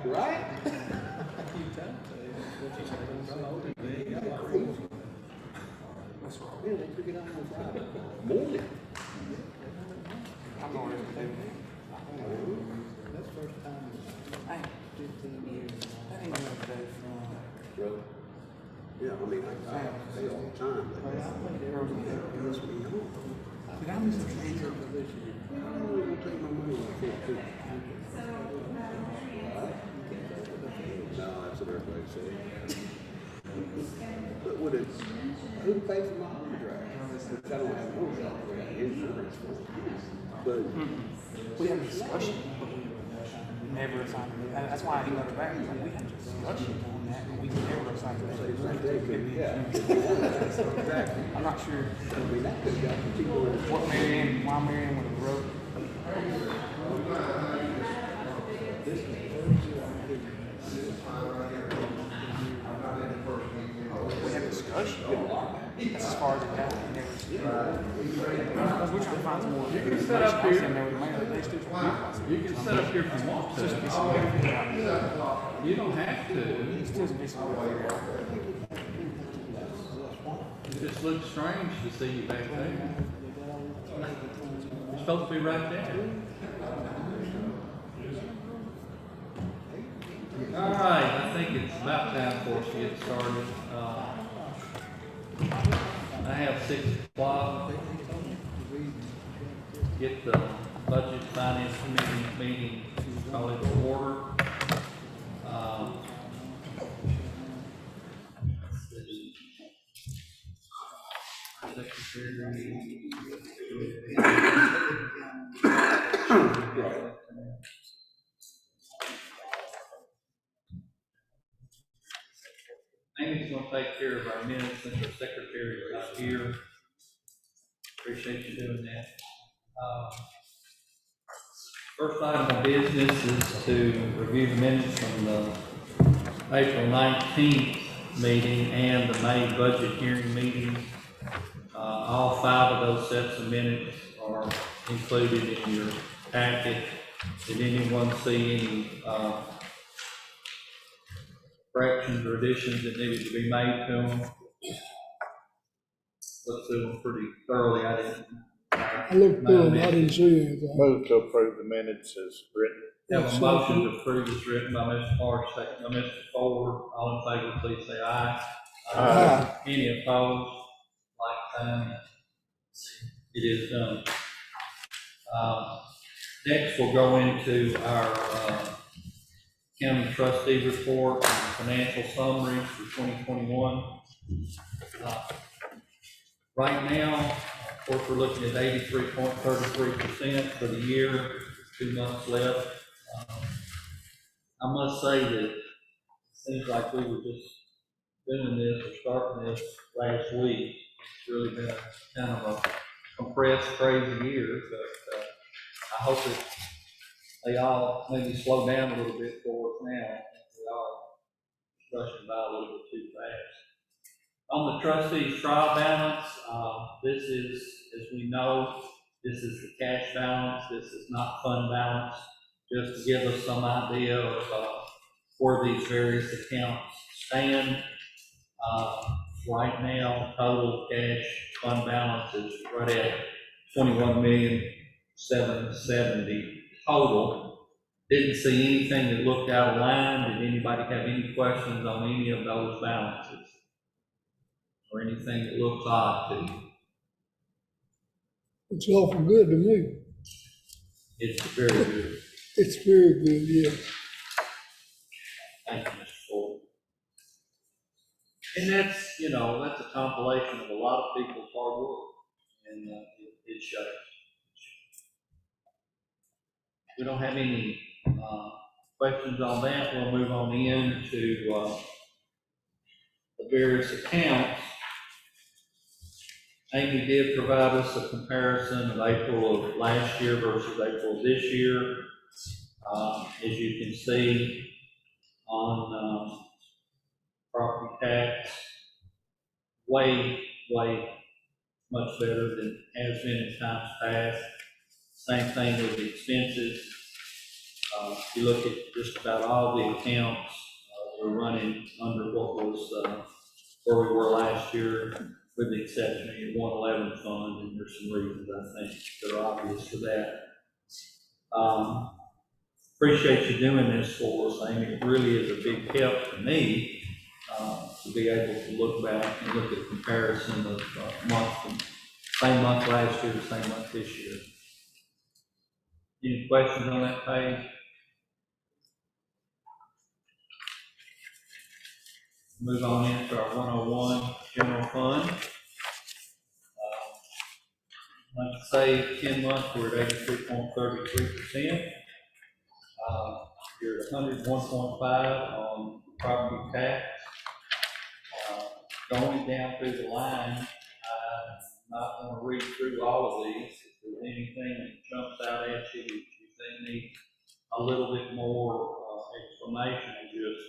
Right? They took it out on Friday morning. I'm going to That's the first time in 15 years. That ain't no day from. Really? Yeah, I mean, I say all the time, but it pisses me off. Did I miss a transfer for this year? I'm gonna take my money when I can't do it. No, that's what everybody says. But would it, who pays for my overdraft? Which I don't have no insurance for. But We had a discussion. Never assigned it. That's why I emailed it back. Like, we had a discussion on that, but we never assigned it. yeah, exactly. I'm not sure I mean, that could have got the people in the why Marianne would have wrote. We had a discussion. That's as far as it got. Because we're trying to find some more. You can set up here. You can set up here if you want to. You don't have to. It just looks strange to see you back there. You're supposed to be right there. All right, I think it's about time for us to get started. I have 6 o'clock. Get the budget finance committee meeting, call it to order. Amy's going to take care of our minutes since our secretary is not here. Appreciate you doing that. First item of business is to review the minutes from the April 19th meeting and the May budget hearing meeting. All 5 of those sets of minutes are included in your packet. Did anyone see any corrections or additions that needed to be made to them? Looked through them pretty thoroughly. I looked through them, I didn't see anything. Move to approve the minutes as written. Have a motion to approve is written by Mr. Parks, second by Mr. Ford. All in favor, please say aye. Aye. Any opposed? Like sign. It is done. Next, we'll go into our county trustee report and financial summaries for 2021. Right now, of course, we're looking at 83.33% for the year, 2 months left. I must say that it seems like we were just doing this or starting this last week. It's really been kind of a compressed, crazy year, but I hope that they all maybe slow down a little bit for us now. We are rushing by a little bit too fast. On the trustees' trial balance, this is, as we know, this is the cash balance. This is not fund balance. Just to give us some idea of where these various accounts stand. Right now, total cash fund balance is right at $21,770,000 total. Didn't see anything that looked out of line. Did anybody have any questions on any of those balances? Or anything that looks odd to you? It's awful good to me. It's very good. It's very good, yeah. Thank you, Mr. Ford. And that's, you know, that's a compilation of a lot of people's hard work, and it shows. We don't have any questions on that. We'll move on into various accounts, Amy did provide us a comparison of April of last year versus April of this year. As you can see on property tax, way much better than has been in times past. Same thing with the expenses. If you look at just about all the accounts, we're running under what was where we were last year, with the exception of your 111 fund, and there's some reasons I think that are obvious for that. Appreciate you doing this for us, Amy. It really is a big help to me to be able to look back and look at comparison of same month last year to same month this year. Any questions on that page? Move on into our 101 general fund. Like I say, 10 months, we're at 83.33%. You're at 101.5 on property tax. Going down through the line, I'm not going to read through all of these. If there's anything that jumps out at you that you think needs a little bit more explanation, just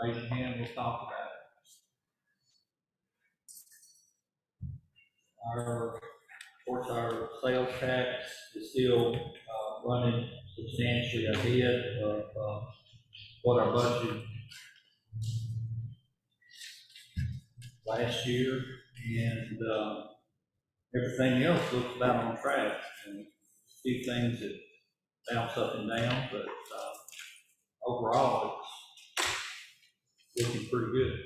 raise your hand, we'll talk about it. Of course, our sales tax is still running substantially ahead of what our budget last year, and everything else looks about on track. And a few things that bounce up and down, but overall it's looking pretty good.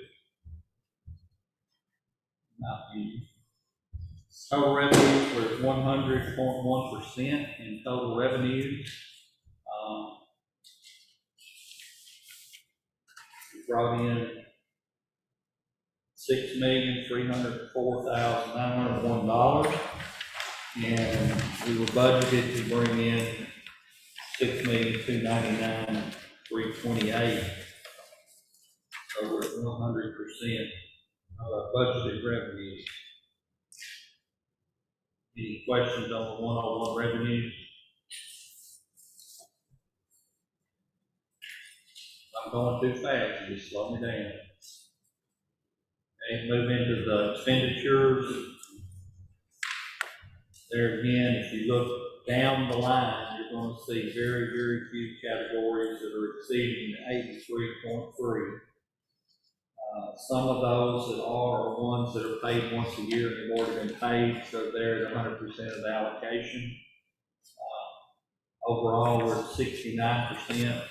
Total revenues were 100.1% in total revenues. We brought in $6,304,901, and we were budgeted to bring in $6,299,328. So we're at 100% of our budgeted revenues. Any questions on the 101 revenues? I'm going too fast, just slow me down. Okay, move into the expenditures. There again, if you look down the line, you're going to see very few categories that are exceeding 83.3. Some of those that are ones that are paid once a year and have already been paid, so they're at 100% of the allocation. Overall, we're at 69%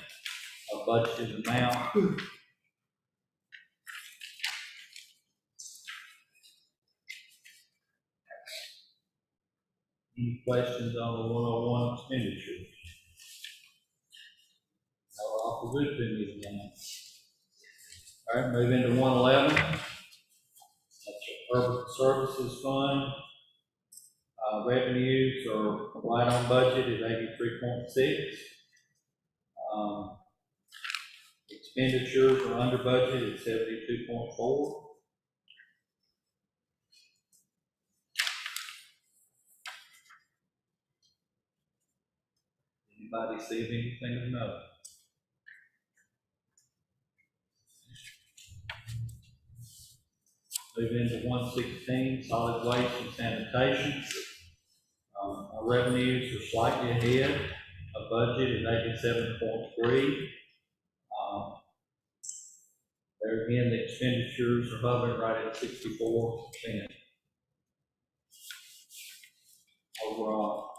of budgeted amount. Any questions on the 101 expenditures? That were awful good to me tonight. All right, move into 111. That's your Urban Services Fund. Revenues are right on budget at 83.6. Expenditures are under budget at 72.4. Anybody see anything of note? Move into 116, solid waste and sanitation. Our revenues are slightly ahead of budget at 87.3. There again, the expenditures are hovering right at 64% overall.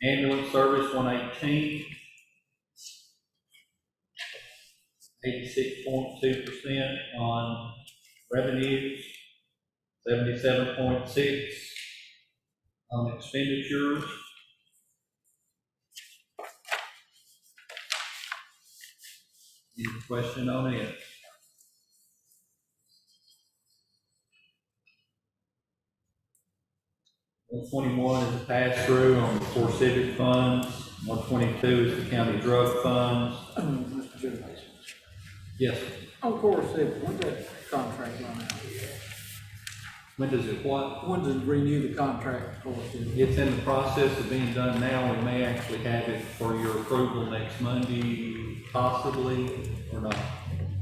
Ambulance service 118. 86.2% on revenues, 77.6 on expenditures. Any question on it? 121 is a pass-through on the core civic funds. 122 is the county drug funds. Mr. Chairman. Yes, sir. On course, when that contract run out? When does it what? When does it renew the contract for us? It's in the process of being done now. We may actually have it for your approval next Monday, possibly, or not.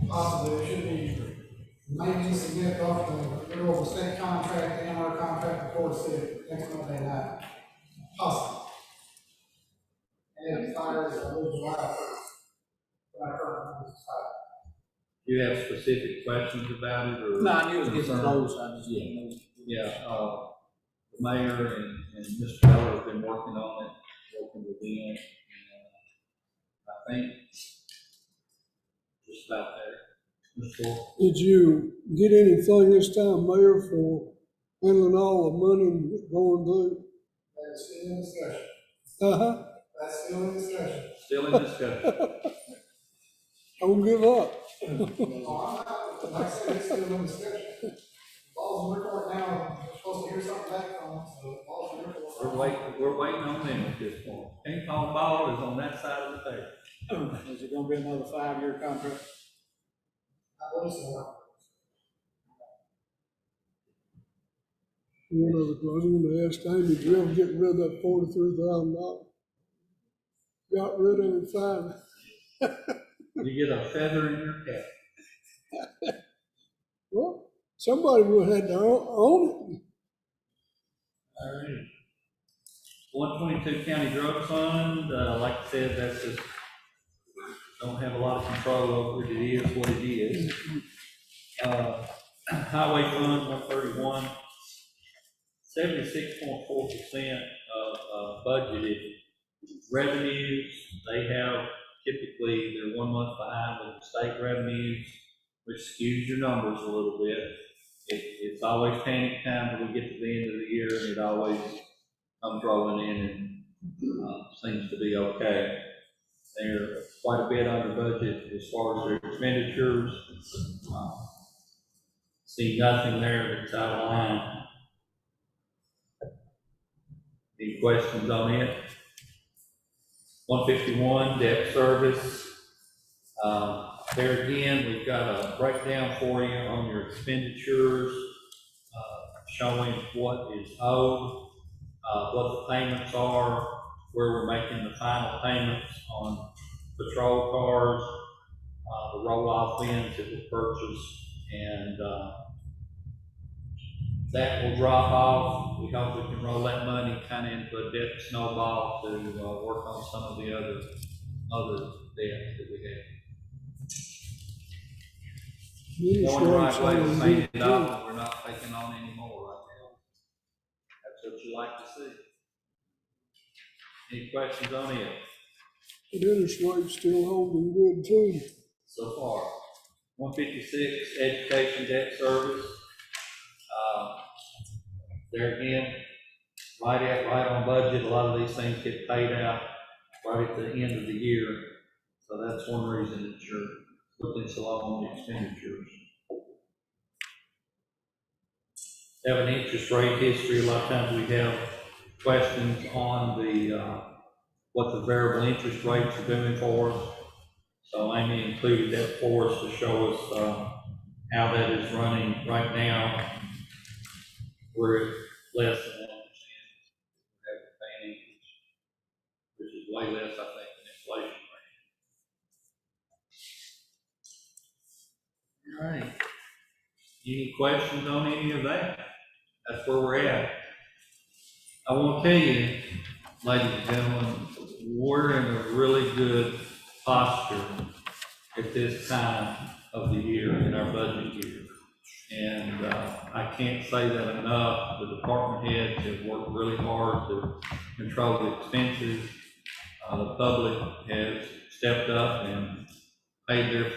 Possibly, it should be maybe submit off the middle of the state contract and our contract before the city next Monday night. Possibly. And it expires on July 1st. When our current one expires. Do you have specific questions about it, or? No, I knew it was getting concerns? close, I just didn't know. Yeah, the mayor and Mr. Miller have been working on it, working with them. And, I think just about there. Mr. Ford? Did you get anything this time, Mayor, for handling all the money going through? That's still in discussion. Uh-huh. That's still in discussion. Still in discussion. Don't give up. Oh, I'm not, like I said, it's still in discussion. Balls in their court now, we're supposed to hear something back from them, so balls in their court. We're waiting on them at this point. Ping pong ball is on that side of the table. Is it gonna be another 5-year contract? I believe so. One of the, I was gonna ask Amy, did you ever get rid of that $43,000? Got rid of it fine. You get a feather in your cap. Well, somebody would have had to own it. All right. 122 county drug fund, like I said, that's just, don't have a lot of control over it. It is what it is. Highway fund, 131, 76.4% of budgeted revenues. They have, typically, they're 1 month behind with the state revenues, which skews your numbers a little bit. It's always panic time when we get to the end of the year, and it always comes rolling in and seems to be okay. They're quite a bit under budget as far as their expenditures. See nothing there that's out of line. Any questions on it? 151, debt service. There again, we've got a breakdown for you on your expenditures, showing what is owed, what the payments are, where we're making the final payments on patrol cars, the roll-off bins that were purchased, and that will drop off. We hope we can roll that money kind of into a debt snowball to work on some of the other debts that we have. Going the right way, we're paying it off, we're not taking on any more right now. That's what you like to see. Any questions on it The interest rate's still holding good too. so far? 156, education debt service. There again, right on budget. A lot of these things get paid out right at the end of the year. So that's one reason that you're looking so long on the expenditures. Have an interest rate history. A lot of times we have questions on the what the variable interest rates are doing for us. So Amy included that for us to show us how that is running right now. We're at less than 1%. We're paying interest, which is way less, I think, than inflation rate. All right. Any questions on any of that? That's where we're at. I want to tell you, ladies and gentlemen, we're in a really good posture at this time of the year, in our budget year. And I can't say that enough. The department heads have worked really hard to control the expenses. The public has stepped up and paid their,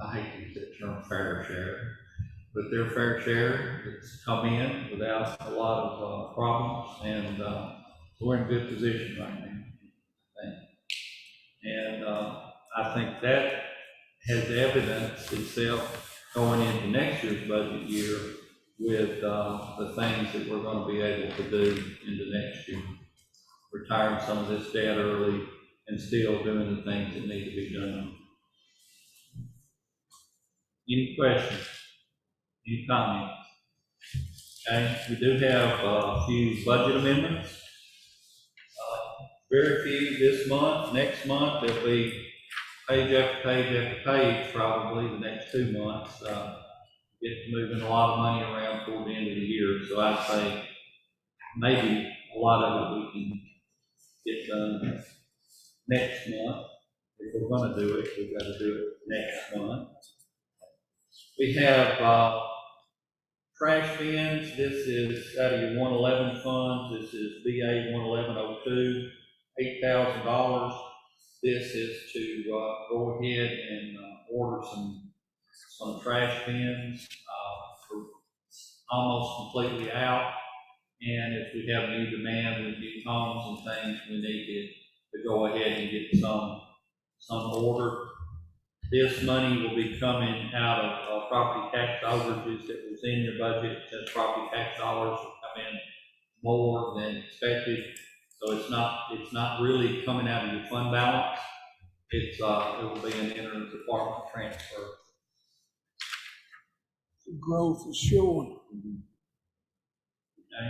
I hate to use that term, fair share, but their fair share. It's come in without a lot of problems, and we're in a good position right now, I think. And I think that has evidenced itself going into next year's budget year with, the things that we're gonna be able to do in the next year. Retiring some of this debt early and still doing the things that need to be done. Any questions? Any comments? Okay, we do have a few budget amendments. Very few this month. Next month, there'll be page after page after page, probably the next 2 months. Get moving a lot of money around toward the end of the year, so I'd say maybe a lot of it we can get done next month. If we're gonna do it, we've got to do it next month. We have, trash bins. This is out of your 111 funds. This is BA 11102, $8,000. This is to, go ahead and, order some trash bins, for almost completely out. And if we have new demand with new homes and things, we need to go ahead and get some ordered. This money will be coming out of property tax overages that was in your budget, since property tax dollars will come in more than expected. So it's not really coming out of your fund balance. It will be an inter-department transfer. The growth is showing. Okay.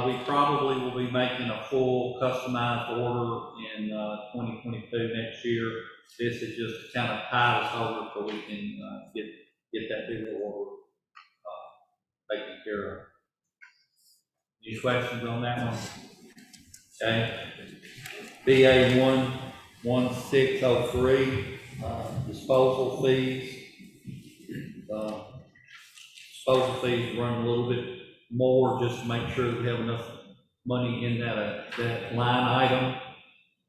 We probably will be making a full customized order in 2022 next year. This is just to kind of tide us over so we can get that bigger order taken care of. Any questions on that one? Okay. BA 11603, disposal fees. Disposal fees run a little bit more just to make sure that we have enough money in that line item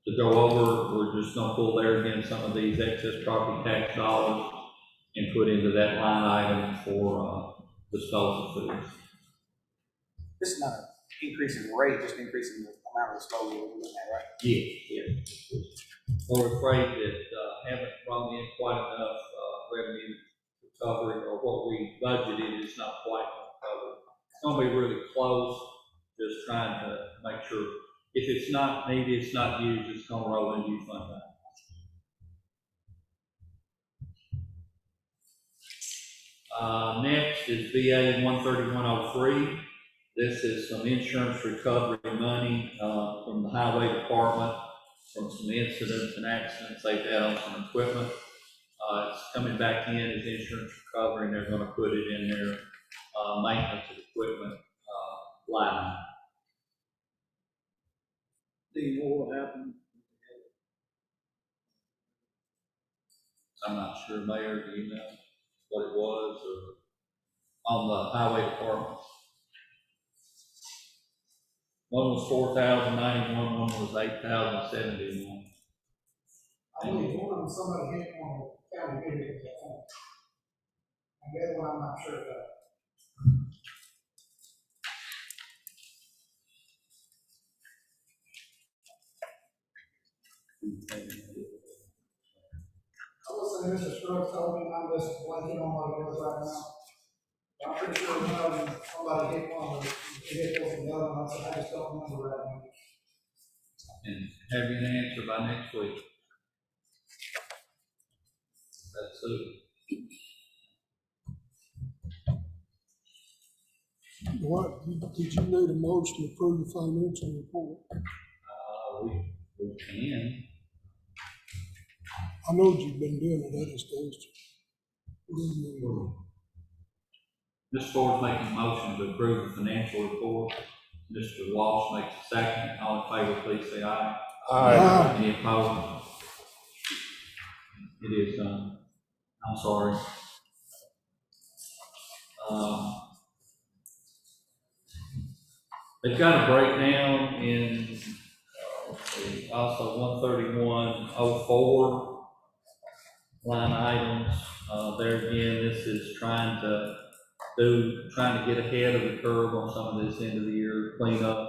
to go over. We're just gonna pull there again some of these excess property tax dollars and put into that line item for disposal fees. This is not an increase in rate, just an increase in the amount of disposal we're doing that, right? Yeah. We're afraid that haven't brought in quite enough revenue to cover it, or what we budgeted is not quite going to cover it. It's going to be really close, just trying to make sure if it's not needed, it's not used, it's going to roll into your fund balance. Next is BA 13103. This is some insurance recovery money from the highway department from some incidents and accidents they've had on some equipment. It's coming back in as insurance recovery, and they're going to put it in their maintenance of equipment line. Do you know what happened? I'm not sure, Mayor, do you know what it was, or on the highway department? One was 4,091, one was 8,071. I believe one of them, somebody hit on the county vehicle, and the other one, I'm not sure about. I will say Mr. Scruggs told me, I'm just blanking on what it is right now. I'm pretty sure one of them, somebody hit one of the vehicles and the other one, I just don't remember right now. And have you an answer by next week? That's it. What, did you need a motion to approve the financial report? We can. I know you've been doing it, I just asked you. Mr. Ford's making a motion to approve the financial report. Mr. Walsh makes a second. All in favor, please say aye. Aye. Any opposed? It is done. I'm sorry. They've got a breakdown in, let's see, also 13104 line items. There again, this is trying to get ahead of the curve on some of this end of the year cleanup.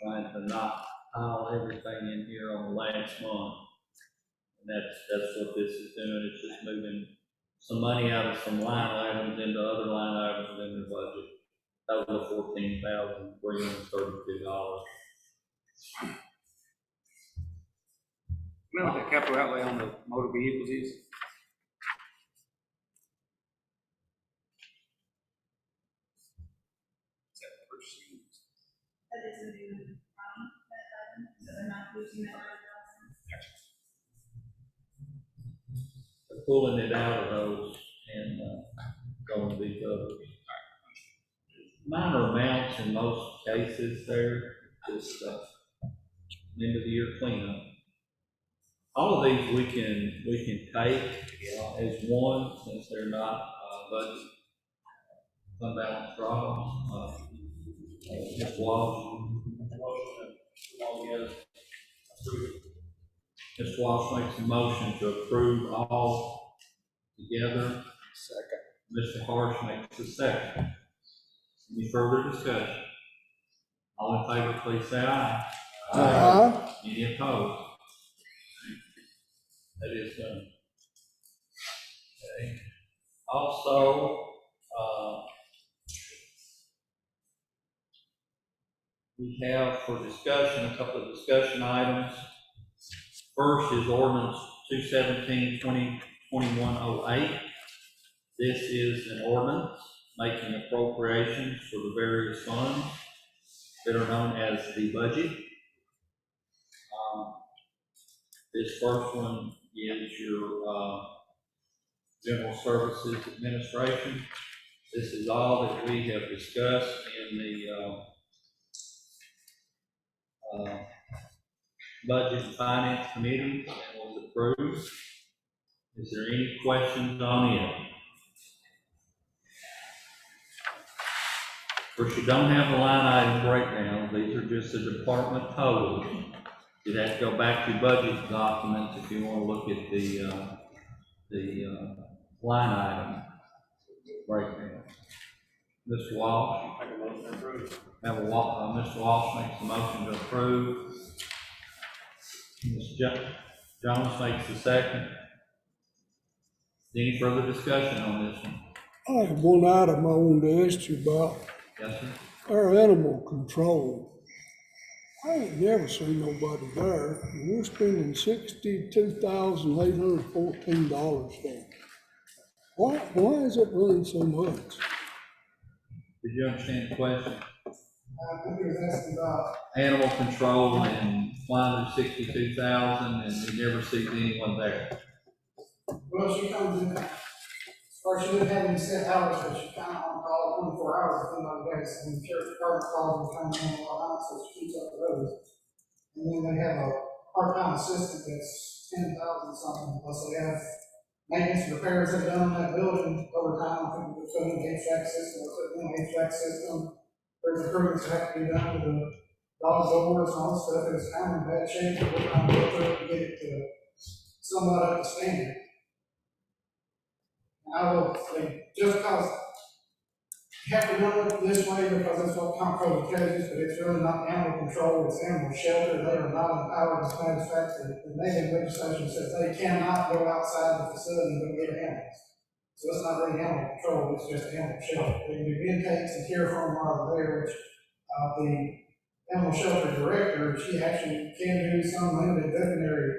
Trying to not pile everything in here on the last month. And that's what this is doing. It's just moving some money out of some line items into other line items in their budget. Total of $14,332. You know what the capital outlay on the motor vehicles is? Is that purchasing? That is a new, that item, so they're not using that right They're pulling it out of those and, going to these others. Minor amounts in most cases there, just, end of the year cleanup. All of these we can take as one, since they're not, budget fund balance draws. Just Walsh. Mr. Walsh makes a motion to approve all together. Second. Mr. Harsh makes a second. Any further discussion? All in favor, please say aye. Aye. Any opposed? That is done. Okay. Also, we have for discussion, a couple of discussion items. First is ordinance 217-2021-08. This is an ordinance making appropriations for the various funds that are known as the budget. This first one is your General Services Administration. This is all that we have discussed in the Budget and Finance Committee and was approved. Is there any questions on it? Of course, you don't have a line item breakdown. These are just the department totals. You'd have to go back to your budget documents if you want to look at the line item breakdown. Mr. Walsh? Make a motion to approve. Mr. Walsh makes a motion to approve. Mr. Jones makes the second. Any further discussion on this one? I have one item I wanted to ask you about, Yes, sir. our animal control. I ain't never seen nobody there, and we're spending $62,814 there. Why is it running so much? Did you understand the question? I think he was asking about, Animal control and why there's 62,000 and you never see anyone there. well, she comes in, or she didn't have any set hours, but she kind of on call 24 hours, if anybody gets, and the sheriff's department calls and comes in a lot, so she keeps up the roads. And then they have a part-time assistant that's 10,000 something, plus they have maintenance and repairs they've done on that building over time. I think we're putting in HVAC system, HVAC system. There's improvements that have to be done to the dog doors and all this stuff. It's kind of in bad shape, but we're trying to go through it and get it to somewhat up to standard. And I will say, just because you have to run it this way because that's what comp code tells us, but it's really not animal control, it's animal shelter. They are not empowered as a matter of fact. The Megan legislation says they cannot go outside the facility and go get animals. So it's not really animal control, it's just animal shelter. They can do intakes and care for them while they're there, which the animal shelter director, she actually can do some limited veterinary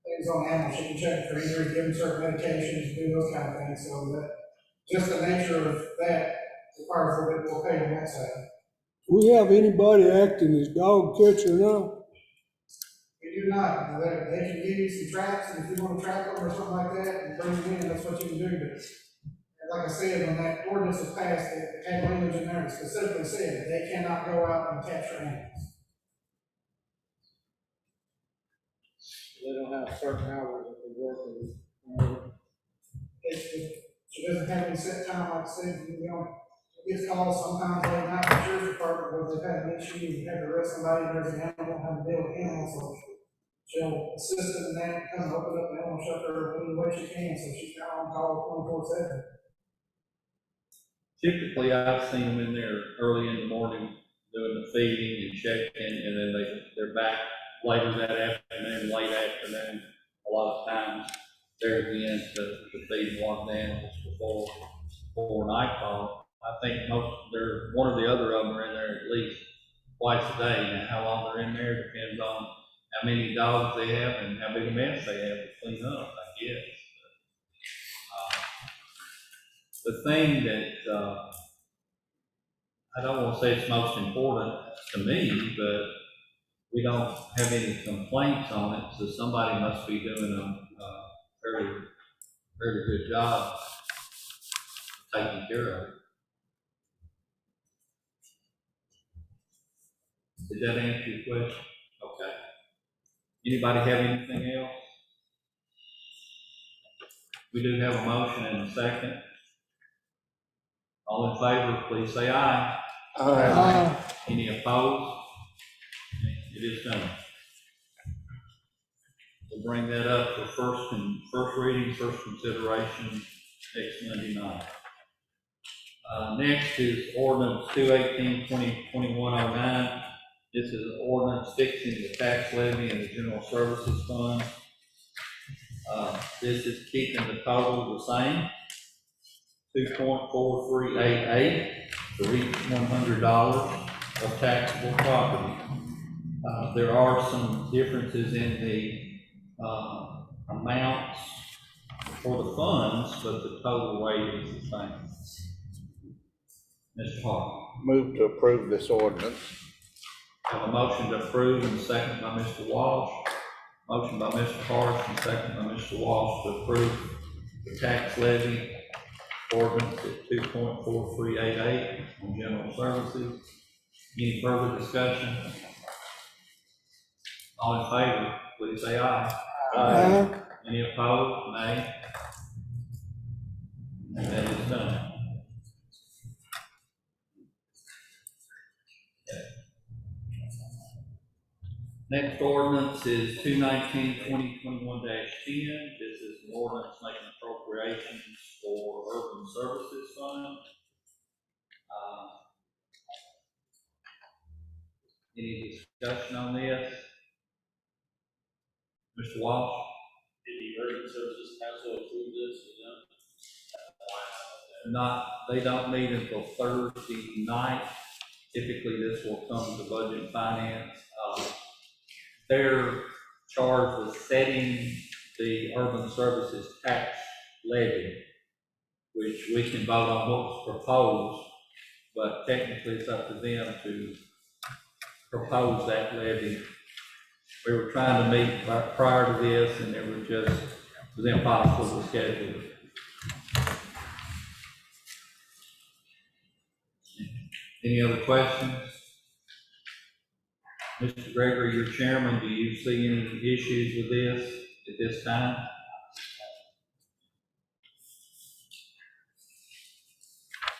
things on animals. She can check for injury, give them certain medications, do those kind of things. So that just the nature of that requires a little bit more pay on that side. Do we have anybody acting as dog catcher now? We do not. They can give you some traps, and if you want to trap them or something like that, and bring them in, that's what you can do. But like I said, when that ordinance was passed, it had language in there that specifically said that they cannot go out and capture animals. They don't have certain hours that they work. She doesn't have any set time, like I said, it gets calls sometimes late night from the sheriff's department where they've had an issue, you have to arrest somebody, there's an animal, have to deal with animals, so she'll assist in that, come and open up the animal shelter any way she can, so she's not on call 24/7. Typically, I've seen them in there early in the morning doing the feeding and checking, and then they're back later that afternoon, late afternoon, a lot of times there again to feed and walk the animals. twice a day. Now, how long they're in there depends on how many dogs they have and how big a mess they have to clean up, I guess. The thing that, I don't want to say it's most important to me, but we don't have any complaints on it, so somebody must be doing a fairly good job taking care of it. Did that answer your question? Okay. Anybody have anything else? We do have a motion and a second. All in favor, please say aye. Any opposed? It is done. We'll bring that up for first reading, first consideration next Monday night. Next is ordinance 2/18/2021-09. This is an ordinance fixing the tax levy in the general services fund. This is keeping the total the same, $2.4388 for each $100 of taxable property. There are some differences in the amounts for the funds, but the total rate is the same. Mr. Hart. Move to approve this ordinance. Have a motion to approve and second by Mr. Walsh. Motion by Mr. Hart and second by Mr. Walsh to approve the tax levy ordinance at 2.4388 on general services. Any further discussion? All in favor, please say aye. Any opposed? Nay. And that is done. Next ordinance is 2/19/2021-10. This is an ordinance making appropriations for urban services fund. Any discussion on this? Mr. Walsh? Did the urban services council approve this, They don't meet until Thursday night. Typically, this will come to budget and finance. They're charged with setting the urban services tax levy, which we can vote on what's proposed, but technically it's up to them to propose that levy. We were trying to meet prior to this, and it was impossible to schedule. Any other questions? Mr. Gregory, your chairman, do you see any issues with this at this time?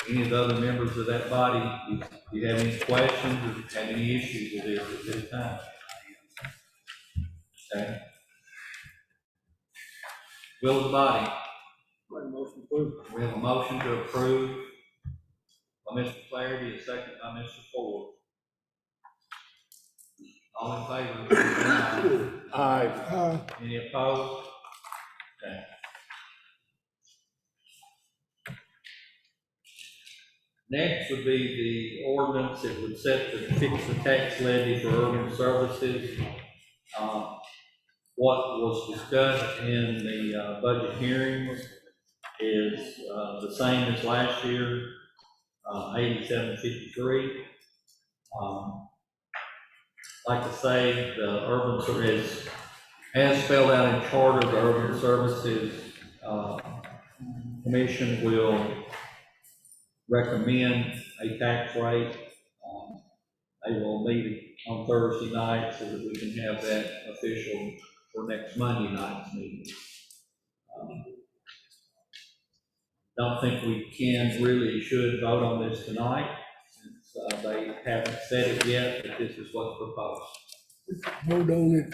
Any of the other members of that body, do you have any questions or have any issues with this at this time? Okay. Will of the body? We have a motion to approve by Mr. Flaherty, a second by Mr. Ford. All in favor? Aye. Any opposed? Okay. Next would be the ordinance that would fix the tax levy for urban services. What was discussed in the budget hearings is the same as last year, $87.53. Like to say, the urban service, as spelled out in charter, the Urban Services Commission will recommend a tax rate. They will meet on Thursday night so that we can have that official for next Monday night's meeting. Don't think we should vote on this tonight, since they haven't said it yet, but this is what's proposed. Vote on it,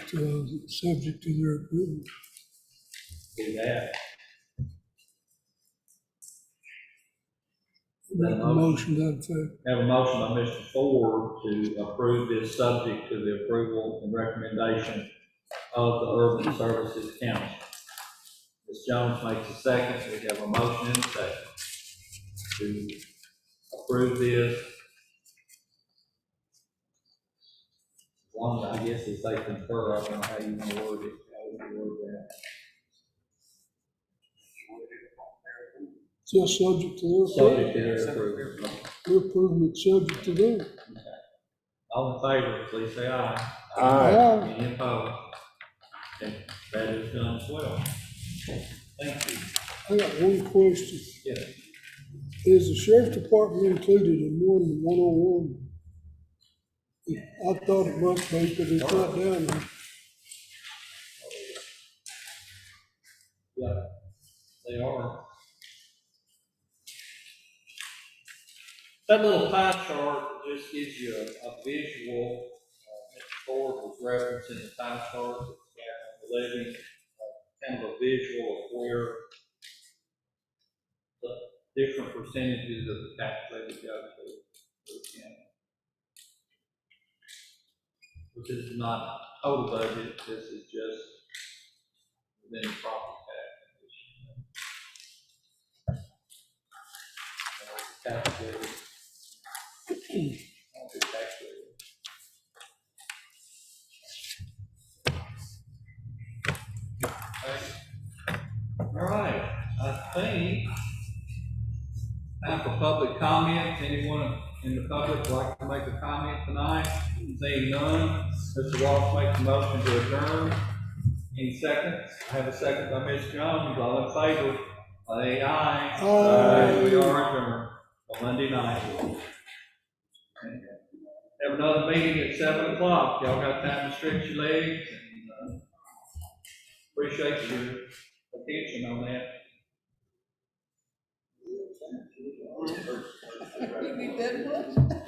subject to their approval. Do that. Make a motion to that effect. Have a motion by Mr. Ford to approve this subject to the approval and recommendation of the Urban Services Council. Ms. Jones makes a second. We have a motion and a second to approve this. long, I guess as they confer, I don't know how you want to word it, how would you word that? Just subject to their approval. Subject to their approval. We're approving it subject to them. All in favor, please say aye. Aye. Any opposed? Okay, that is done as well. Thank you. I got one question. Yes. Is the sheriff department included in 101? I thought it must be, but it's not down there. Yeah, they are. That little pie chart just gives you a visual. Mr. Ford was referencing the pie chart that's back on the levy, kind of a visual of where the different percentages of the tax levy go to the county. But this is not total budget, this is just within the property tax. Tax levy. All right, I think time for public comment. Anyone in the public would like to make a comment tonight? Seeing none, Mr. Walsh makes a motion to adjourn. Any seconds? I have a second by Ms. Jones. All in favor? Say aye. Aye. We are adjourned on Monday night. Have another meeting at 7 o'clock. Y'all got time to stretch your legs, and appreciate your attention on that. You did what?